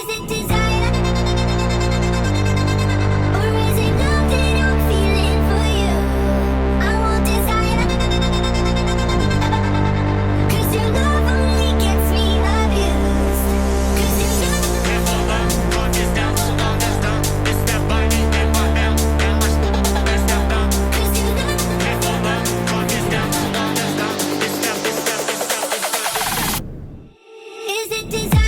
Is it desire? Or is it love that I'm feeling for you? I want desire. 'Cause your love only gets me abused. 'Cause your love. Is it desire?